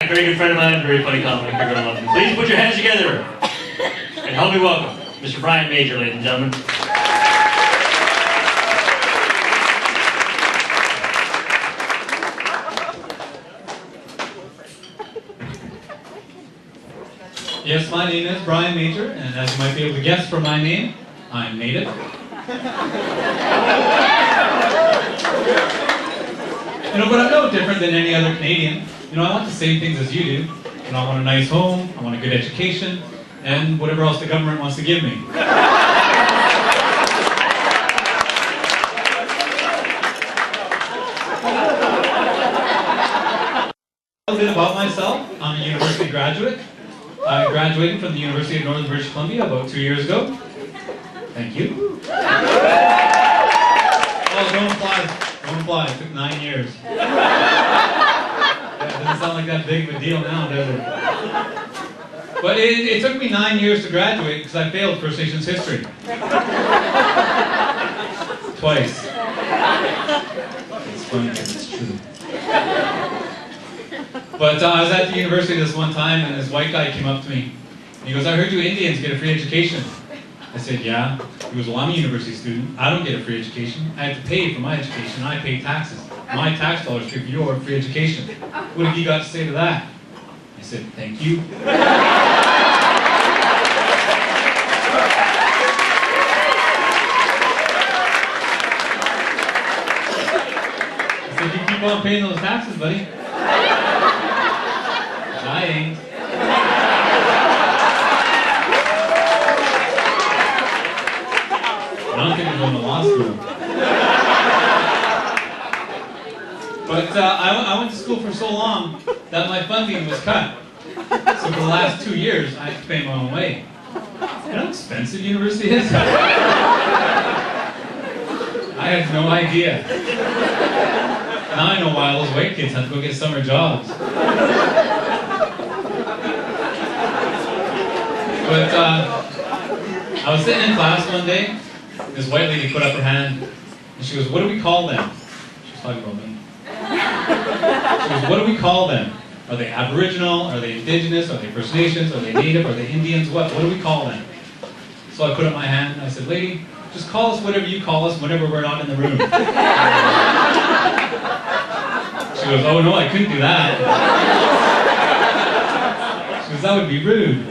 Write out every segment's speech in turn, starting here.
very good friend of mine, very funny comic. You're going to love him. Please put your hands together and help me welcome Mr. Brian Major, ladies and gentlemen. Yes, my name is Brian Major, and as you might be able to guess from my name, I'm native. But I'm no different than any other Canadian. I want the same things as you do. I want a nice home, I want a good education, and whatever else the government wants to give me. A little bit about myself. I'm a university graduate. I graduated from the University of Northern British Columbia about 2 years ago. Thank you. Oh, don't apply. Don't apply. It took 9 years. Yeah, it doesn't sound like that big of a deal now, does it? But it took me 9 years to graduate because I failed First Nations history. Twice. It's funny because it's true. But I was at the university this one time, and this white guy came up to me. He goes, "I heard you Indians get a free education." I said, "Yeah." He goes, "Well, I'm a university student. I don't get a free education. I have to pay for my education. I pay taxes. My tax dollars pay for your free education. What have you got to say to that?" I said, "Thank you." I said, "You keep on paying those taxes, buddy." I ain't. I'm thinking of going to law school. But I went to school for so long that my funding was cut. So for the last 2 years, I had to pay my own way. You know how expensive university is? I had no idea. Now I know why all those white kids have to go get summer jobs. But I was sitting in class one day, this white lady put up her hand, and she goes, "What do we call them?" She was talking about me. She goes, "What do we call them? Are they Aboriginal? Are they Indigenous? Are they First Nations? Are they Native? Are they Indians? What do we call them?" So I put up my hand, and I said, "Lady, just call us whatever you call us whenever we're not in the room." She goes, "Oh no, I couldn't do that." She goes, "That would be rude."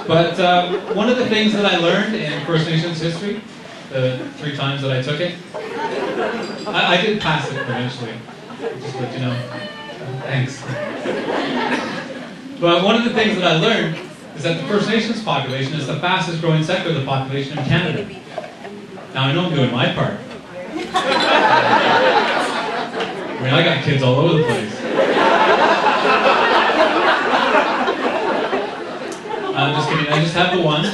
But one of the things that I learned in First Nations history, the 3 times that I took it, I did pass it eventually, just to let you know. Thanks. But one of the things that I learned is that the First Nations population is the fastest growing sector of the population in Canada. Now I know I'm doing my part. I mean, I got kids all over the place. I'm just kidding, I just have the one.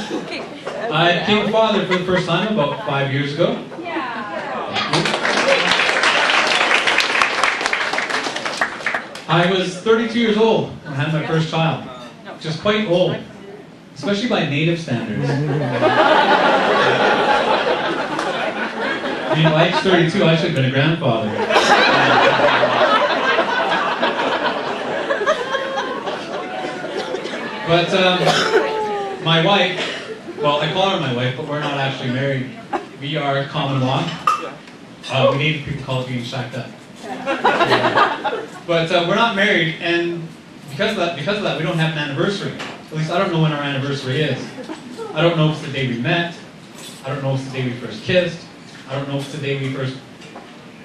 I became a father for the first time about 5 years ago. I was 32 years old when I had my first child, which is quite old, especially by native standards. I mean, by age 32, I should have been a grandfather. But my wife, well, I call her my wife, but we're not actually married. We are common law. We native people call it being shacked up. But we're not married, and because of that, we don't have an anniversary. At least I don't know when our anniversary is. I don't know if it's the day we met. I don't know if it's the day we first kissed. I don't know if it's the day we first,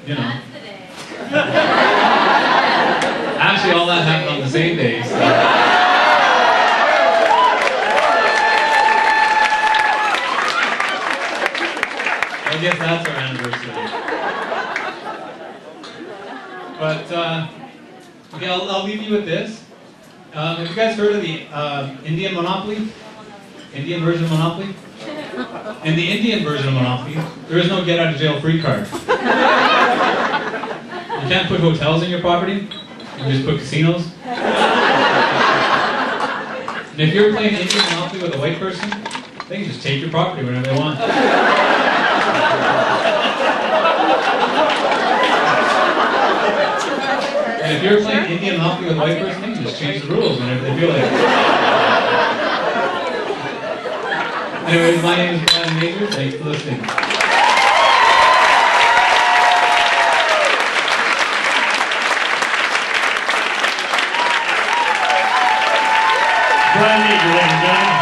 That's the day. Actually, all that happened on the same day. So. I guess that's our anniversary. But, okay, I'll leave you with this. Have you guys heard of the Indian Monopoly? Indian version of Monopoly? In the Indian version of Monopoly, there is no get out of jail free card. You can't put hotels in your property, you can just put casinos. And if you're playing Indian Monopoly with a white person, they can just take your property whenever they want. And if you're playing Indian hockey with a white person, you can just change the rules whenever they feel like it. Anyways, my name is Brian Majore. Thanks for listening. Brian Majore, ladies and gentlemen.